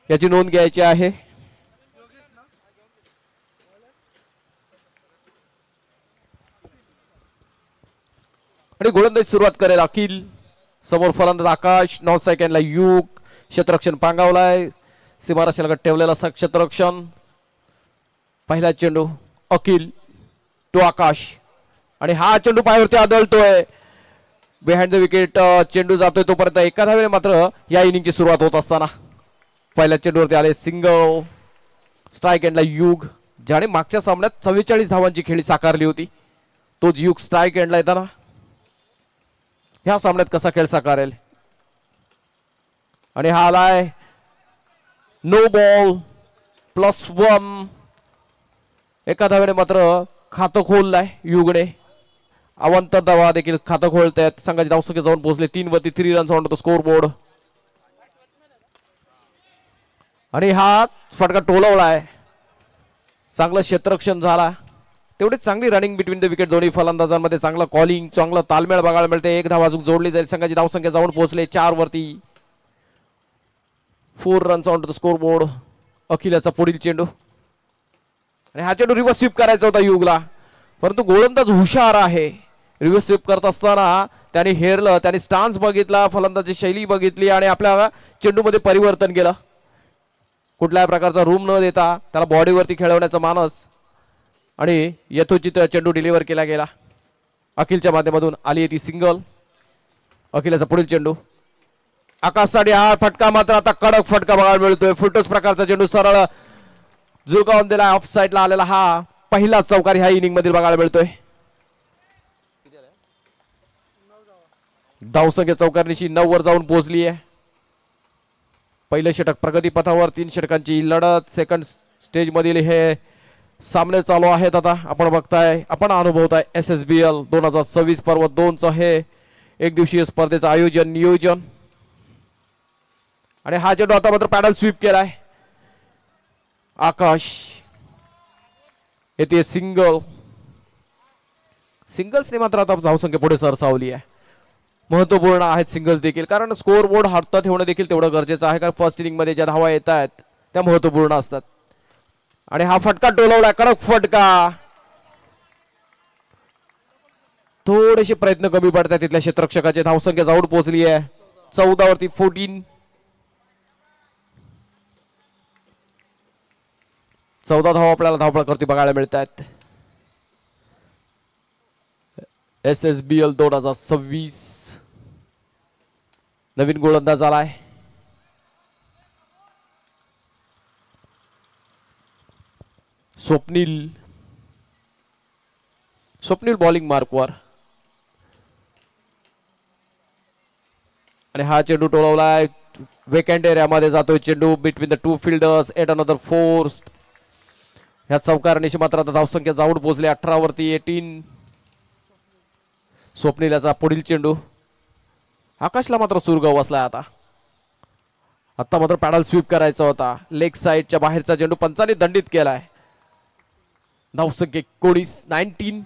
याची नोंद घ्यायची आहे. आणि गोलंदाजी सुरुवात करेल अखिल. समोर फलंदाज आकाश. 9 सेकंडला युग. क्षेत्ररक्षण पांगावलाय. सीमारेषेलगत ठेवलेला क्षेत्ररक्षण. पहिला चेंडू अखिल टू आकाश आणि हा चेंडू पायावरती आदळतोय. बिहाइंड द विकेट चेंडू जातोय तोपर्यंत एका धावेने मात्र या इनिंगची सुरुवात होत असताना पहिल्या चेंडूवरती आले सिंगल. स्ट्राईक एंडला युग, ज्याने मागच्या सामन्यात 44 धावांची खेळी साकारली होती. तोच युग स्ट्राईक एंडला येताना ह्या सामन्यात कसा खेळ साकारेल. आणि हा आलाय नो बॉल +1. एका धावेने मात्र खातं खोललंय युगने. अवंतर धावा देखील खातं खोलतायत. संघाची धावसंख्या जाऊन पोहोचले 3 वरती. 3 runs on the score board. आणि हा फटका टोलवलाय. चांगलं क्षेत्ररक्षण झाला. तेवढीच चांगली रनिंग बिटवीन द विकेट. दोन्ही फलंदाजांमध्ये चांगलं कॉलिंग, चांगलं तालमेळ बघायला मिळते. एक धावा अजून जोडली जाईल. संघाची धावसंख्या जाऊन पोहोचले 4 वरती. 4 runs on the score board. अखिलाचा पुढील चेंडू आणि हा चेंडू रिव्हर्स स्वीप करायचा होता युगला, परंतु गोलंदाज हुशार आहे. रिव्हर्स स्वीप करत असताना त्याने हेरलं, त्याने स्टान्स बघितला, फलंदाजी शैली बघितली आणि आपल्या चेंडूमध्ये परिवर्तन केलं. कुठल्याही प्रकारचा रूम न देता त्याला बॉडीवरती खेळवण्याचा मानस आणि यथोचित चेंडू डिलिव्हर केला गेला. अखिलच्या माध्यमातून आली आहे ती सिंगल. अखिलाचा पुढील चेंडू आकाशसाठी. हा फटका मात्र आता कडक फटका बघायला मिळतोय. फुलटॉस प्रकारचा चेंडू सरळ झुळकावून दिला. ऑफ साईडला आलेला हा पहिला चौकार ह्या इनिंग मध्ये बघायला मिळतोय. धावसंख्या चौकारनीशी 9 वर जाऊन पोहोचली आहे. पहिलं षटक प्रगतीपथावर. 3 षटकांची लढत. सेकंड स्टेज मधील हे सामने चालू आहेत. आता आपण बघताय, आपण अनुभवताय SSBL 2026 पर्व 2 चं हे एक दिवसीय स्पर्धेचं आयोजन नियोजन. आणि हा चेंडू आता मात्र पॅडल स्वीप केलाय. आकाश येते सिंगल. सिंगल्सने मात्र आता धावसंख्या पुढे सरसावली आहे. महत्वपूर्ण आहेत सिंगल्स देखील, कारण स्कोर बोर्ड हातात ठेवणं देखील तेवढं गरजेचं आहे. कारण फर्स्ट इनिंग मध्ये ज्या धावा येत आहेत त्या महत्वपूर्ण असतात. आणि हा फटका टोलवला, कडक फटका. थोडेसे प्रयत्न कमी पडतात तिथल्या क्षेत्ररक्षकाचे. धावसंख्या जाऊन पोहोचली आहे 14 वरती 14. 14 धावा आपल्याला धावपळावरती बघायला मिळत आहेत. SSBL 2026. नवीन गोलंदाज आलाय. स्वप्नील बॉलिंग मार्कवर. आणि हा चेंडू टोलवलाय. वेकंड एरियामध्ये जातोय चेंडू between the 2 fielders. At another 4. ह्या चौकारणीशी मात्र आता धावसंख्या जाऊन पोहोचले 18 वरती 18. स्वप्नील याचा पुढील चेंडू. आकाशला मात्र सुरगाव बसलाय. आता मात्र पॅडल स्वीप करायचा होता. लेग साइडच्या बाहेरचा चेंडू पंचाने दंडित केलाय. धावसंख्या 19.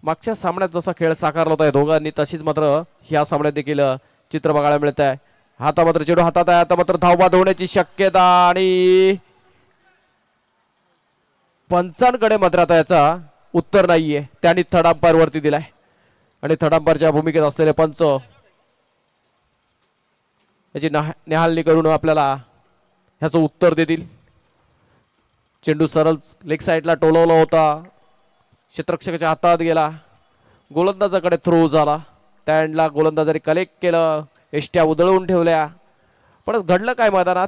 मागच्या सामन्यात जसा खेळ साकारला होता दोघांनी, तशीच मात्र ह्या सामन्यात देखील चित्र बघायला मिळत आहे. आता मात्र चेंडू हातात आहे. आता मात्र धावबाद होण्याची शक्यता आणि पंचांकडे मात्र आता याचा उत्तर नाहीये. त्यांनी थर्ड अंपायर वरती दिलाय आणि थर्ड अंपायरच्या भूमिकेत असलेले पंच याची निहाळणी करून आपल्याला ह्याचं उत्तर देतील. चेंडू सरळ लेग साइडला टोलवला होता. क्षेत्ररक्षकाच्या हातात गेला. गोलंदाजाकडे थ्रो झाला. त्या एंडला गोलंदाजाने कलेक्ट केलं. एष्ट्या उधळून ठेवल्या. पण घडलं काय मैदानात,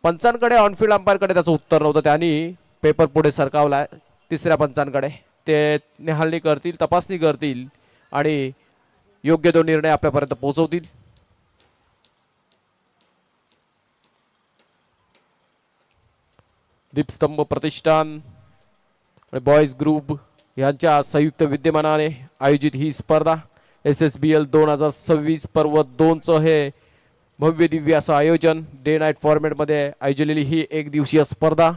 पंचांकडे ऑनफिल्ड अंपायरकडे त्याचं उत्तर नव्हतं. त्यांनी पेपर पुढे सरकावला तिसऱ्या पंचांकडे. ते निहाळणी करतील, तपासणी करतील आणि योग्य तो निर्णय आपल्यापर्यंत पोहोचवतील. दीपस्तंभ प्रतिष्ठान आणि बॉयज ग्रुप यांच्या संयुक्त विद्यमानाने आयोजित ही स्पर्धा SSBL 2026 पर्व 2 चं हे भव्य दिव्य असं आयोजन डे नाईट फॉर्मॅटमध्ये आयोजलेली ही एक दिवसीय स्पर्धा.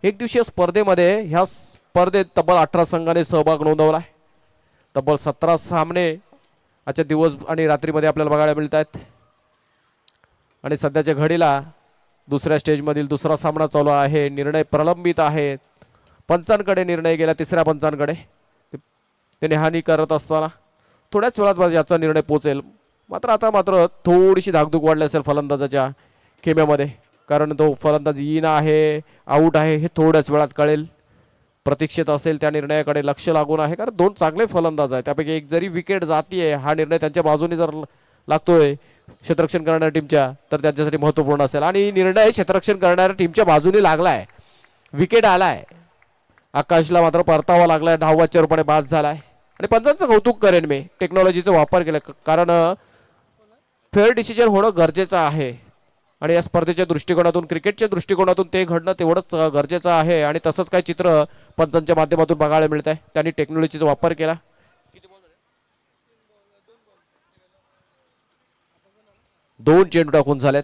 एक दिवसीय स्पर्धेमध्ये ह्या स्पर्धेत तब्बल 18 संघाने सहभाग नोंदवला. तब्बल 17 सामने आजच्या दिवस आणि रात्रीमध्ये आपल्याला बघायला मिळत आहेत. आणि सध्याच्या घडीला दुसऱ्या स्टेजमधील दुसरा सामना चालू आहे. निर्णय प्रलंबित आहेत. पंचांकडे निर्णय गेला, तिसऱ्या पंचांकडे. ते नेहानी करत असताना थोड्याच वेळात याचा निर्णय पोहोचेल. मात्र थोडीशी धाकधूक वाढली असेल फलंदाजाच्या खेम्यामध्ये, कारण तो फलंदाज इन आहे आऊट आहे हे थोड्याच वेळात कळेल. प्रतीक्षेत असेल त्या निर्णयाकडे लक्ष लागून आहे, कारण दोन चांगले फलंदाज आहेत. त्यापैकी एक जरी विकेट जातीये, हा निर्णय त्यांच्या बाजूने जर लागतोय क्षेत्ररक्षण करणाऱ्या टीमच्या, तर त्यांच्यासाठी महत्त्वपूर्ण असेल. आणि निर्णय क्षेत्ररक्षण करणाऱ्या टीमच्या बाजूने लागलाय. विकेट आलाय. आकाशला मात्र परतावा लागलाय. धावाच्या रूपाने बाद झालाय. आणि पंचांचं कौतुक करेन मी, टेक्नॉलॉजीचा वापर केला, कारण फेअर डिसिजन होणं गरजेचं आहे. आणि या स्पर्धेच्या दृष्टिकोनातून, क्रिकेटच्या दृष्टिकोनातून ते घडणं तेवढंच गरजेचं आहे. आणि तसंच काय चित्र पंचांच्या माध्यमातून बघायला मिळत आहे. त्यांनी टेक्नॉलॉजीचा वापर केला. दोन चेंडू टाकून झालेत.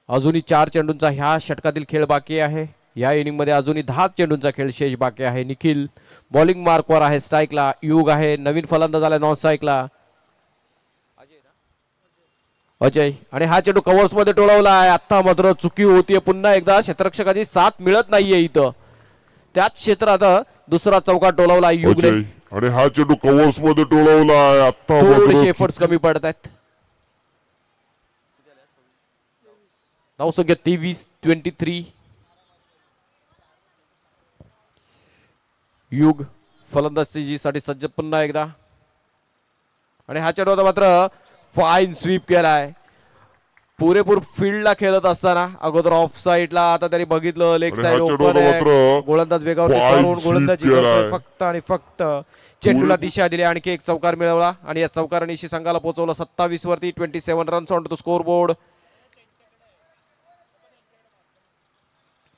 अजूनही 4 चेंडूंचा ह्या षटकातील खेळ बाकी आहे. या इनिंग मध्ये अजूनही 10 चेंडूंचा खेळ शेष बाकी आहे. निखिल बॉलिंग मार्कवर आहे, स्ट्राईकला. युग आहे, नवीन फलंदाज आला नॉन स्ट्राईकला, अजय. आणि हा चेंडू कव्हर्स मध्ये टोळवला आहे. आता मात्र चुकी होतीये. पुन्हा एकदा क्षेत्ररक्षकाची साथ मिळत नाहीये इथं. त्याच क्षेत्रात दुसरा चौका टोलवला युगने. आणि हा चेंडू कव्हर्स मध्ये टोळवला आहे. आता थोडेसे एफर्ट्स कमी पडत आहेत. धावसंख्या 23-23. युग फलंदाजीसाठी सज्ज पुन्हा एकदा. आणि हा चेंडू मात्र फाईन स्वीप केलाय. पुरेपूर फील्डला खेळत असताना अगोदर ऑफ साईडला, आता त्यांनी बघितलं लेग साईड ओपन आहे. गोलंदाज वेगावर गोलंदाजी करतोय फक्त आणि फक्त. चेंडूला दिशा दिली, आणखी एक चौकार मिळवला आणि या चौकाराने निशी संघाला पोहोचवलं 27 वरती. 27 runs on to score board.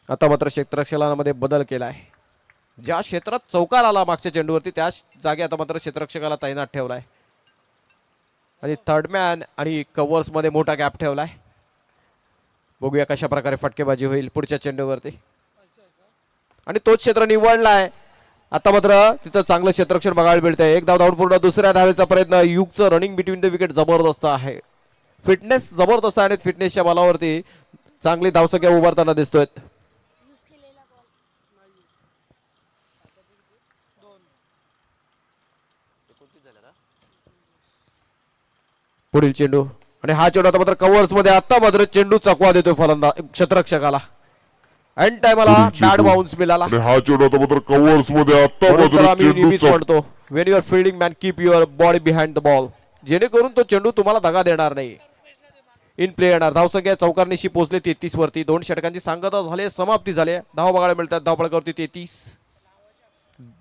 आता मात्र क्षेत्ररक्षकामध्ये बदल केलाय. ज्या क्षेत्रात चौकार आला मागच्या चेंडूवरती, त्या जागी आता मात्र क्षेत्ररक्षकाला तैनात ठेवलाय. आणि थर्ड मॅन आणि कव्हर्स मध्ये मोठा गॅप ठेवलाय. बघूया कशा प्रकारे फटकेबाजी होईल पुढच्या चेंडूवरती. आणि तोच क्षेत्र निवडलाय. आता मात्र तिथं चांगलं क्षेत्ररक्षण बघायला मिळतंय. एक धाव धावून पूर्ण. दुसऱ्या धावेचा प्रयत्न. युगचं रनिंग बिटवीन द विकेट जबरदस्त आहे. फिटनेस जबरदस्त आहे. आणि फिटनेसच्या बलावरती चांगली धावसंख्या उभारताना दिसतोय. पुढील चेंडू. आणि हा चेंडू आता मात्र कव्हर्स मध्ये. आता मात्र चेंडू चकवा देतोय फलंदाज क्षेत्ररक्षकाला. एंड टाइमला बॅड बाउन्स मिळाला. हा चेंडू आता मात्र कव्हर्स मध्ये. आता मात्र नेहमीच म्हणतो, when your fielding man keep your body behind the ball, जेणेकरून तो चेंडू तुम्हाला दगा देणार नाही, इन प्ले येणार. धावसंख्या चौकारनीशी पोहोचले 33 वरती. 2 षटकांची सांगता झाली, समाप्ती झाली. धाव बघायला मिळतात. धावफलकावरती 33.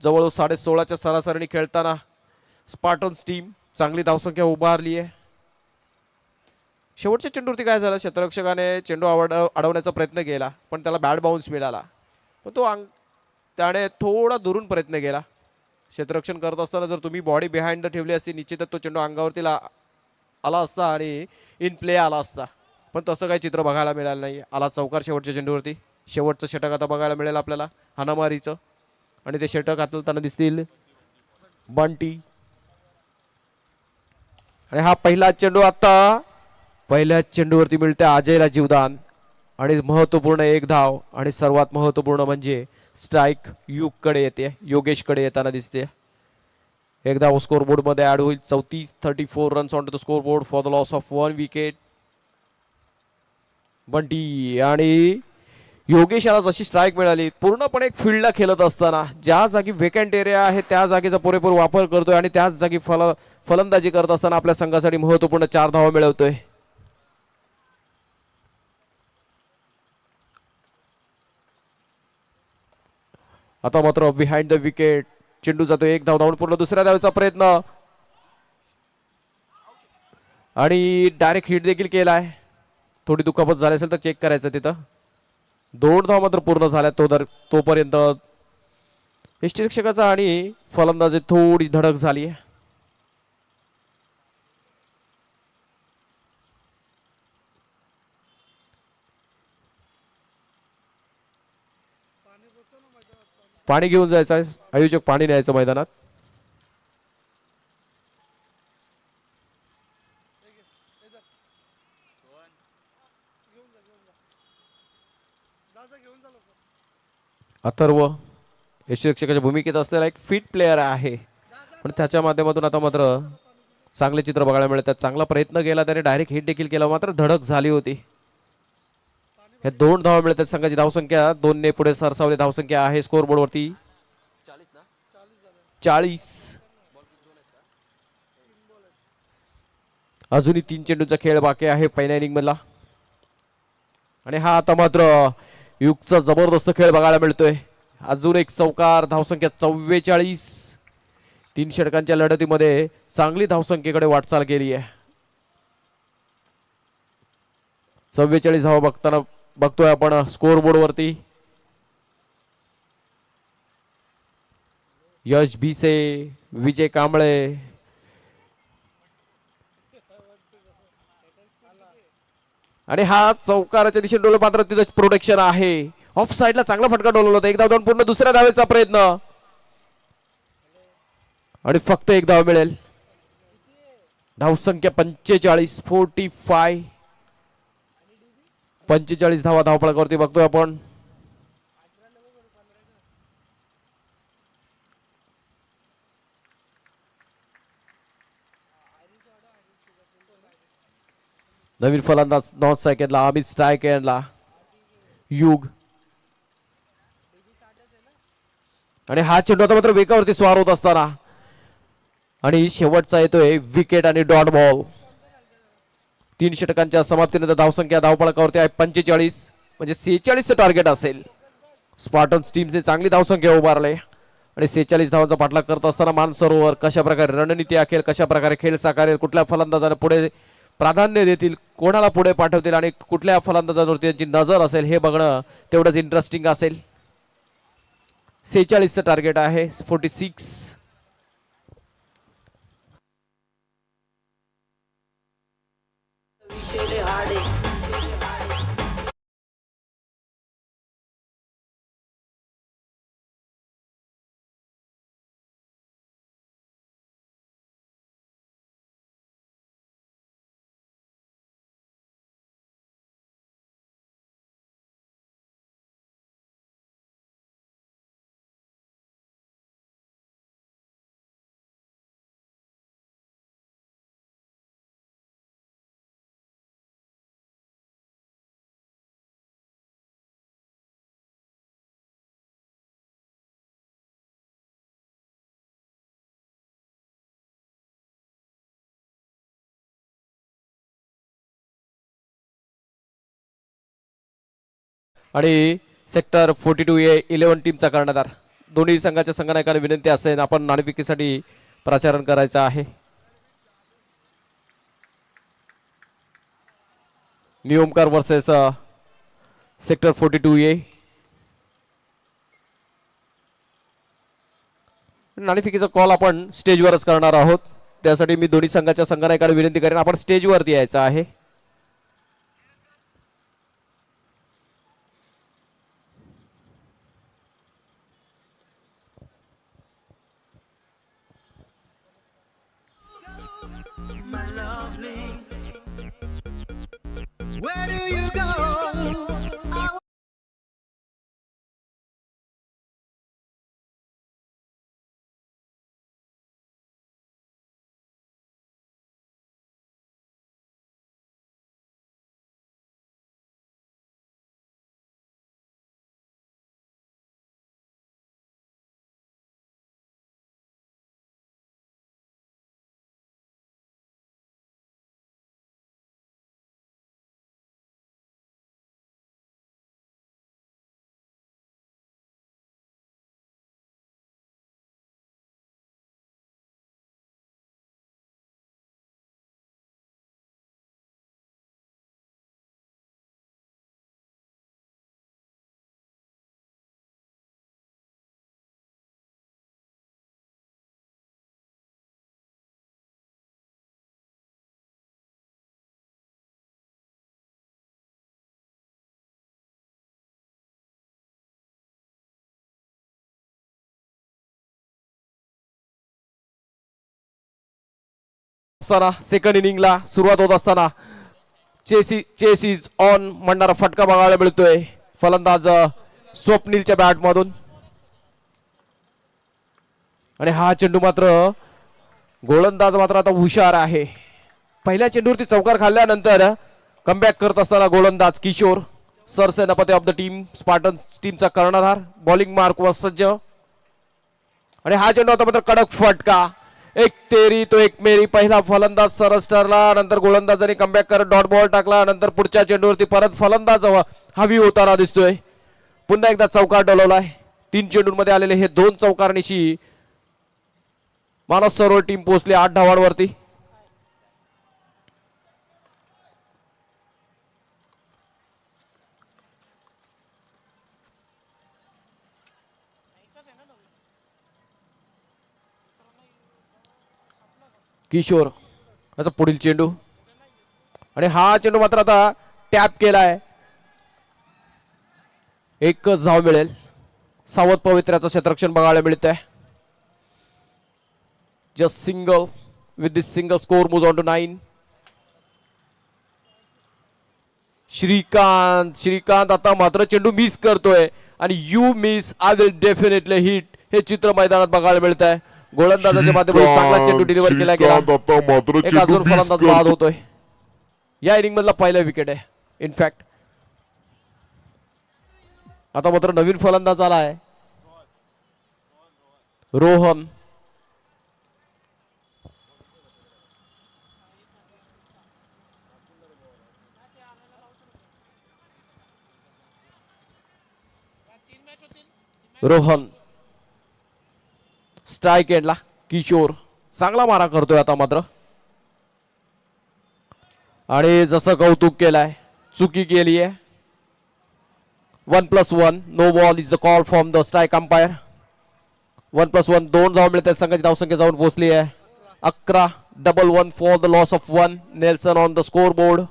जवळ 16.5च्या सरासरीने खेळताना स्पार्टन्स टीम चांगली धावसंख्या उभारली आहे. शेवटच्या चेंडूवरती काय झालं, क्षेत्ररक्षकाने चेंडू अडवण्याचा प्रयत्न केला, पण त्याला बॅड बाउन्स मिळाला. पण तो त्याने थोडा दुरून प्रयत्न केला. क्षेत्ररक्षण करत असताना जर तुम्ही बॉडी बिहाइंड ठेवली असती, निश्चितच तो चेंडू अंगावरती आला असता आणि इन प्ले आला असता. पण तसं काही चित्र बघायला मिळालं नाही. आला चौकार शेवटच्या चेंडूवरती. शेवटचं षटक आता बघायला मिळेल आपल्याला हाणामारीचं. आणि ते षटक हाताळताना दिसतील बंटी. आणि हा पहिला चेंडू आता पहिल्या चेंडूवरती मिळते अजयला जीवदान. आणि महत्त्वपूर्ण एक धाव. आणि सर्वात महत्त्वपूर्ण म्हणजे स्ट्राईक युगकडे येते, योगेशकडे येताना दिसते. एक धाव स्कोर बोर्ड मध्ये ऍड होईल. 34 runs on to the score board for the loss of 1 wicket. Bunty आणि योगेश याला जशी स्ट्राईक मिळाली, पूर्णपणे फील्डला खेळत असताना ज्या जागी वेकंट एरिया आहे त्या जागेचा पुरेपूर वापर करतोय. आणि त्याच जागी फलंदाजी करत असताना आपल्या संघासाठी महत्त्वपूर्ण 4 धावा मिळवतोय. आता मात्र बिहाइंड द विकेट चेंडू जातो. एक धाव धावून पूर्ण. दुसऱ्या धावेचा प्रयत्न आणि डायरेक्ट हिट देखील केलाय. थोडी दुखापत झाली असेल तर चेक करायचं तिथं. 2 धाव मात्र पूर्ण झाल्या तोपर्यंत यष्टिरक्षकाचा आणि फलंदाजी थोडी धडक झाली. पाणी घेऊन जायचं आहे आयोजक, पाणी न्यायचं मैदानात. अथर्व यशरक्षकाच्या भूमिकेत असलेला एक फिट प्लेअर आहे, पण त्याच्या माध्यमातून आता मात्र चांगले चित्र बघायला मिळतात. चांगला प्रयत्न केला त्याने, डायरेक्ट हिट देखील केला, मात्र धडक झाली होती. हे 2 धावा मिळतात. संघाची धावसंख्या 2 ने पुढे सरसावली. धावसंख्या आहे स्कोर बोर्ड वरती 40. अजूनही 3 चेंडूचा खेळ बाकी आहे पहिल्या इनिंग मधला. आणि हा आता मात्र युगचा जबरदस्त खेळ बघायला मिळतोय. अजून एक चौकार. धावसंख्या 44. 3 षटकांच्या लढतीमध्ये चांगली धावसंख्येकडे वाटचाल केली आहे. 44 धावा बघतोय आपण स्कोर बोर्ड वरती. यश भिसे, विजय कांबळे, आणि हा चौकाराच्या दिशेने डोल, मात्र तिथे प्रोटेक्शन आहे. ऑफ साइडला चांगला फटका डोलवला होता. एक धाव पूर्ण. दुसऱ्या धावेचा प्रयत्न आणि फक्त एक धाव मिळेल. धावसंख्या 45. 45 धावा धावफलकावरती बघतोय आपण. नवीन फलंदाज नॉर्थ सेकंडला अमित स्ट्रायकरला युग, आणि हा चेंडू आता मात्र वेगावरती स्वार होत असताना, आणि शेवटचा येतोय विकेट आणि डॉट बॉल. 3 षटकांच्या समाप्तीनंतर धावसंख्या धावफलकावरती आहे 45, म्हणजे 46 टार्गेट असेल. स्पार्टन्स टीमने चांगली धावसंख्या उभारले आणि 46 धावांचा पाठलाग करत असताना मानसरोवर कशा प्रकारे रणनीती आखेल, कशा प्रकारे खेळ साकारेल, कुठल्या फलंदाजाने पुढे प्राधान्य देतील, कोणाला पुढे पाठवतील आणि कुठल्या फलंदाजांवरती त्यांची नजर असेल हे बघणं तेवढंच इंटरेस्टिंग असेल. 46 टार्गेट आहे. 46. आणि सेक्टर 42A 11 टीमचा कर्णधार. दोन्ही संघाच्या संघनायकांना विनंती असेल आपण नाणेफेकीसाठी प्रचारण करायचं आहे. नियमकार वर्सेस सेक्टर 42A. नाणेफेकीचा कॉल आपण स्टेजवरच करणार आहोत. त्यासाठी मी दोन्ही संघाच्या संघनायकांना विनंती करेन आपण स्टेजवरती यायचं आहे. Where do you go? Second इनिंगला सुरुवात होत असताना चेस इज ऑन म्हणणारा फटका बघायला मिळतोय फलंदाज स्वप्नीलच्या बॅट मधून. आणि हा चेंडू मात्र गोलंदाज मात्र आता हुशार आहे. पहिल्या चेंडूवरती चौकार खाल्ल्यानंतर कमबॅक करत असताना गोलंदाज Kishor Sarsenapati of the team Spartan टीमचा कर्णधार बॉलिंग मार्क वर सज्ज. आणि हा चेंडू आता मात्र कडक फटका. एक तेरी तो एक मेरी. पहिला फलंदाज सरस ठरला. नंतर गोलंदाजाने कमबॅक करत डॉट बॉल टाकला. नंतर पुढच्या चेंडूवरती परत फलंदाज हवी होताना दिसतोय. पुन्हा एकदा चौकार डोलवलाय. 3 चेंडूंमध्ये आलेले हे 2 चौकारनिशी मानस सरोवर टीम पोहोचली 8 धावांवरती. किशोर याचा पुढील चेंडू. आणि हा चेंडू मात्र आता टॅप केलाय. एकच धाव मिळेल. सावध पवित्र्याचं क्षेत्ररक्षण बघायला मिळत आहे. Just single with this single score moves on to 9. Shrikant आता मात्र चेंडू मिस करतोय. आणि you miss I will definitely hit हे चित्र मैदानात बघायला मिळत आहे. गोलंदाजाच्या माध्यमातून चांगला चेंडू डिलिव्हर केला गेला. एक अजून फलंदाज बाद होतोय. या इनिंग मधला पहिला विकेट आहे इनफॅक्ट. आता मात्र नवीन फलंदाज आला आहे रोहन. रोहन स्ट्राइक एंडला. किशोर चांगला मारा करतोय आता मात्र. आणि जसं कौतुक केलाय चुकी केली आहे. 1+1 no ball is the call from the strike umpire. 1+1 2 धाव मिळते. संघाची धावसंख्या जाऊन पोहोचली आहे 11. 1-1 for the loss of 1. Nelson on the score board.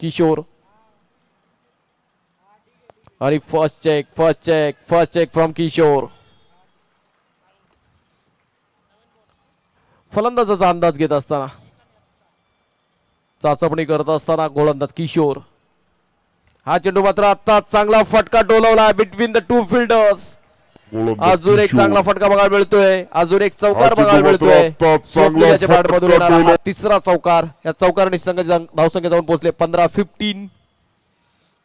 Kishor आणि फर्स्ट चेक फ्रॉम किशोर. फलंदाजाचा अंदाज घेत असताना चाचपणी करत असताना गोलंदाज किशोर. हा चेंडू मात्र आता चांगला फटका डोलवला बिटवीन द 2 फिल्डर्स. अजून एक चांगला फटका बघायला मिळतोय. अजून एक चौकार बघायला मिळतोय. स्वप्नीलच्या बॅट मधून येणारा हा तिसरा चौकार. या चौकाराने संघाची धावसंख्या जाऊन पोहोचले 15-15.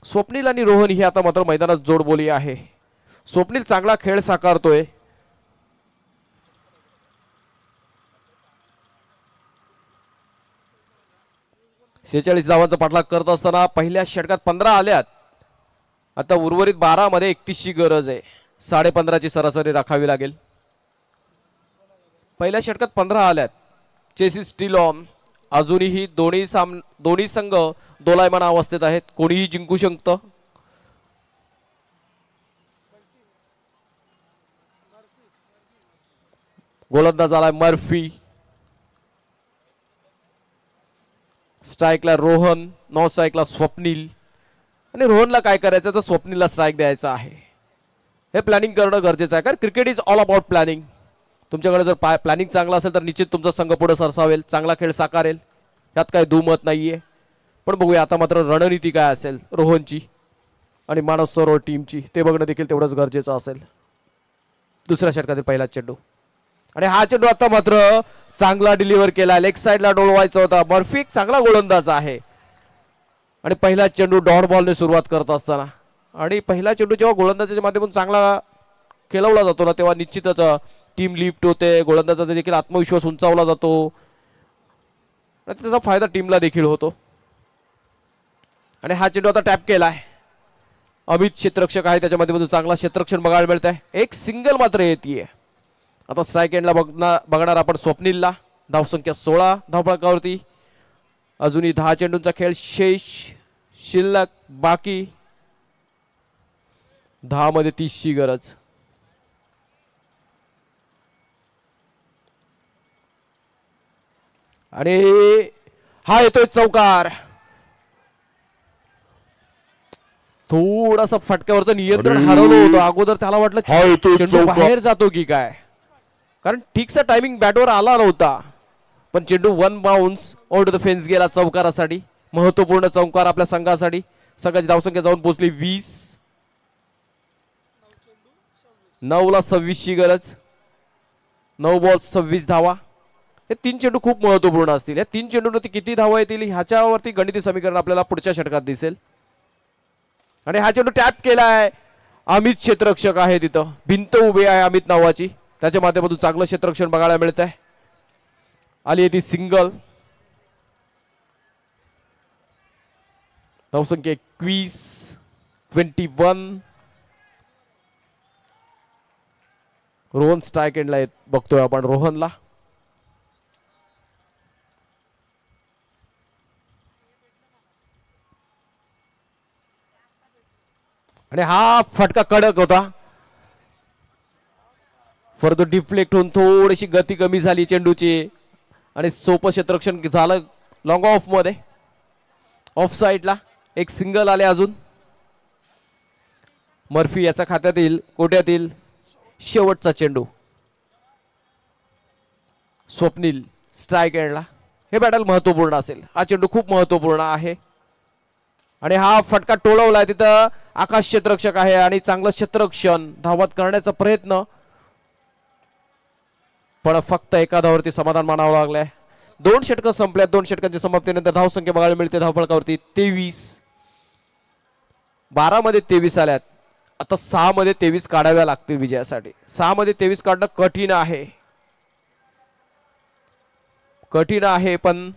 स्वप्नील आणि रोहन ही आता मात्र मैदानात जोडबोली आहे. स्वप्नील चांगला खेळ साकारतोय. शेहेचाळीस धावांचा पाठलाग करत असताना पहिल्या षटकात 15 आल्यात. आता उर्वरित 12 मध्ये 31 ची गरज आहे. 15.5 ची सरासरी राखावी लागेल. पहिल्या षटकात 15 आल्यात. Chassis steel on. अजूनही दोन्ही संघ दोलायमान अवस्थेत आहेत. कोणीही जिंकू शकतं. गोलंदाज आलाय मर्फी. स्ट्राइकला रोहन. नॉन स्ट्राइकला स्वप्नील. आणि रोहनला काय करायचं तर स्वप्नीलला स्ट्राइक द्यायचा आहे. हे प्लॅनिंग करणं गरजेचं आहे कारण cricket is all about planning. तुमच्याकडे जर प्लॅनिंग चांगला असेल तर निश्चित तुमचा संघ पुढे सरसावेल. चांगला खेळ साकारेल. यात काय दुमत नाहीये. पण बघूया आता मात्र रणनीती काय असेल रोहनची आणि मानस सरोवर टीमची ते बघणं देखील तेवढंच गरजेचं असेल. दुसऱ्या षटकातील पहिला चेंडू. आणि हा चेंडू आता मात्र चांगला डिलिव्हर केला. लेग साइडला डोलवायचा होता. मर्फी एक चांगला गोलंदाज आहे. आणि पहिला चेंडू डॉट बॉलने सुरुवात करत असताना आणि पहिला चेंडू जेव्हा गोलंदाजाच्या माध्यमातून चांगला खेळवला जातो ना तेव्हा निश्चितच टीम लिफ्ट होते. गोलंदाजाचा देखील आत्मविश्वास उंचावला जातो आणि त्याचा फायदा टीमला देखील होतो. आणि हा चेंडू आता टॅप केलाय. अमित क्षेत्ररक्षक आहे त्याच्या माध्यमातून चांगला क्षेत्ररक्षण बघायला मिळत आहे. एक सिंगल मात्र येते. आता स्ट्राइक एंडला बघणार आपण स्वप्नीलला. धावसंख्या 16 धावफलकावरती. अजूनही 10 चेंडूंचा खेळ शेष शिल्लक बाकी. 10 मध्ये 30 ची गरज. आणि हा येतोय चौकार. थोडासा फटक्यावरचं नियंत्रण हरवलं होतं अगोदर. त्याला वाटलं चेंडू बाहेर जातो की काय कारण ठीकसा टायमिंग बॅटवर आला नव्हता. पण चेंडू one bounce out of the fence गेला चौकारासाठी. महत्वपूर्ण चौकार आपल्या संघासाठी. संघाची धावसंख्या जाऊन पोहोचली 20. 9 ला 26 ची गरज. 9 बॉल 26 धावा. हे 3 चेंडू खूप महत्वपूर्ण असतील. या 3 चेंडूंवरती किती धावा येतील ह्याच्यावरती गणिती समीकरण आपल्याला पुढच्या षटकात दिसेल. आणि हा चेंडू टॅप केलाय. अमित क्षेत्ररक्षक आहे तिथं. भिंत उभी आहे अमित नावाची. त्याच्या माध्यमातून चांगलं क्षेत्ररक्षण बघायला मिळत आहे. आली ती सिंगल. धावसंख्या 21. 21. रोहन स्ट्राईक एंडला बघतोय आपण रोहनला. आणि हा फटका कडक होता. परंतु डिफ्लेक्ट होऊन थोडीशी गती कमी झाली चेंडूची आणि सोपं क्षेत्ररक्षण झालं लॉंग ऑफ मध्ये. ऑफ साइडला एक सिंगल आले अजून. मर्फी याच्या खात्यातील कोट्यातील शेवटचा चेंडू. स्वप्नील स्ट्राईक एंडला. हे बॅटल महत्वपूर्ण असेल. हा चेंडू खूप महत्वपूर्ण आहे. आणि हा फटका टोळवलाय तिथं आकाश क्षेत्ररक्षक आहे आणि चांगलं क्षेत्ररक्षण धावत करण्याचा प्रयत्न. पण फक्त एका धावावरती समाधान मानावं लागलंय. 2 षटकं संपल्यात. 2 षटकांच्या समाप्तीनंतर धावसंख्या बघायला मिळते धावफलकावरती 23. 12 मध्ये 23 आल्यात. आता 6 मध्ये 23 काढाव्या लागतील विजयासाठी. 6 मध्ये 23 काढणं कठीण आहे. कठीण आहे पण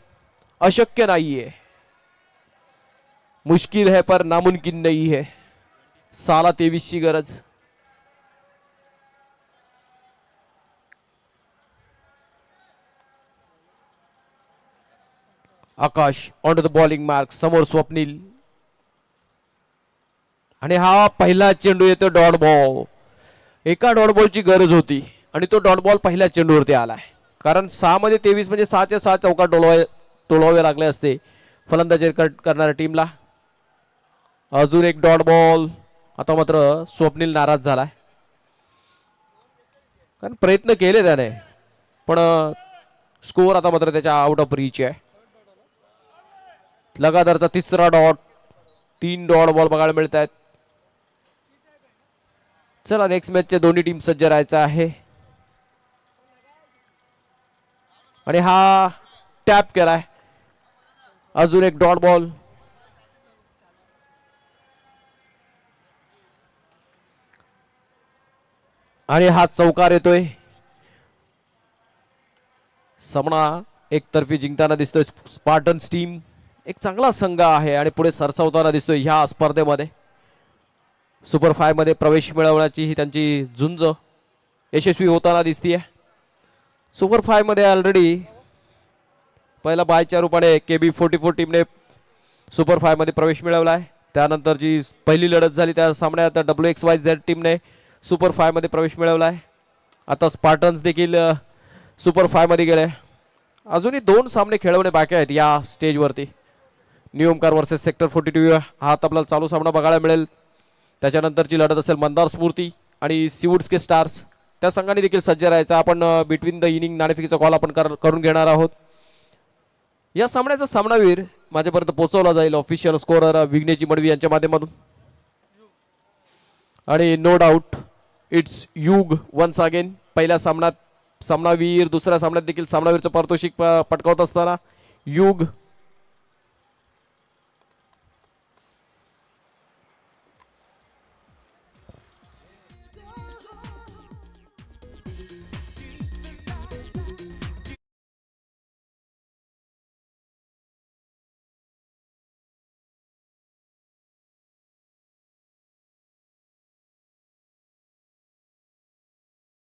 अशक्य नाहीये. मुश्किल है पर नामुमकिन नहीं है. 6 ला 23 ची गरज. Akash on to the bowling mark. समोर स्वप्नील. आणि हा पहिला चेंडू येतो डॉट बॉल. एका डॉट बॉलची गरज होती आणि तो डॉट बॉल पहिल्या चेंडूवरती आलाय. कारण 6 मध्ये 23 म्हणजे 6 चे 6 चौका टोलवावे लागले असते फलंदाजी करणाऱ्या टीमला. अजून एक डॉट बॉल. आता मात्र स्वप्नील नाराज झालाय कारण प्रयत्न केले त्याने पण स्कोअर आता मात्र त्याच्या आउट ऑफ रीच आहे. लगातारचा तिसरा डॉट. 3 डॉट बॉल बघायला मिळत आहेत. चला नेक्स्ट मॅचच्या दोन्ही टीम सज्ज राहायचा आहे. आणि हा टॅप केलाय. अजून एक डॉट बॉल. आणि हा चौकार येतोय. सामना एकतर्फी जिंकताना दिसतोय स्पार्टन्स टीम. एक चांगला संघ आहे आणि पुढे सरसावताना दिसतोय ह्या स्पर्धेमध्ये. सुपर 5 मध्ये प्रवेश मिळवण्याची ही त्यांची झुंज यशस्वी होताना दिसतीये. सुपर 5 मध्ये ऑलरेडी पहिला बायच्या रूपाने KB44 टीमने सुपर 5 मध्ये प्रवेश मिळवलाय. त्यानंतर जी पहिली लढत झाली त्या सामन्यात WXYZ टीमने सुपर 5 मध्ये प्रवेश मिळवलाय. आता स्पार्टन्स देखील सुपर 5 मध्ये गेले. अजूनही 2 सामने खेळवणे बाकी आहेत या स्टेजवरती. नियमकार वर्सेस सेक्टर 42 हा आपल्याला चालू सामना बघायला मिळेल. त्याच्यानंतरची लढत असेल मंदार स्फूर्ती आणि सीवूड्स के स्टार्स. त्या संघाने देखील सज्ज राहायचा. आपण बिटवीन द इनिंग नाणेफेकीचा कॉल आपण करून घेणार आहोत. या सामन्याचा सामनावीर माझ्यापर्यंत पोहोचवला जाईल ऑफिशियल स्कोरर विघ्नेची मडवी यांच्या माध्यमातून. आणि नो डाऊट इट्स युग वन्स अगेन. पहिल्या सामन्यात सामनावीर, दुसऱ्या सामन्यात देखील सामनावीरचं पारितोषिक पटकावत असताना युग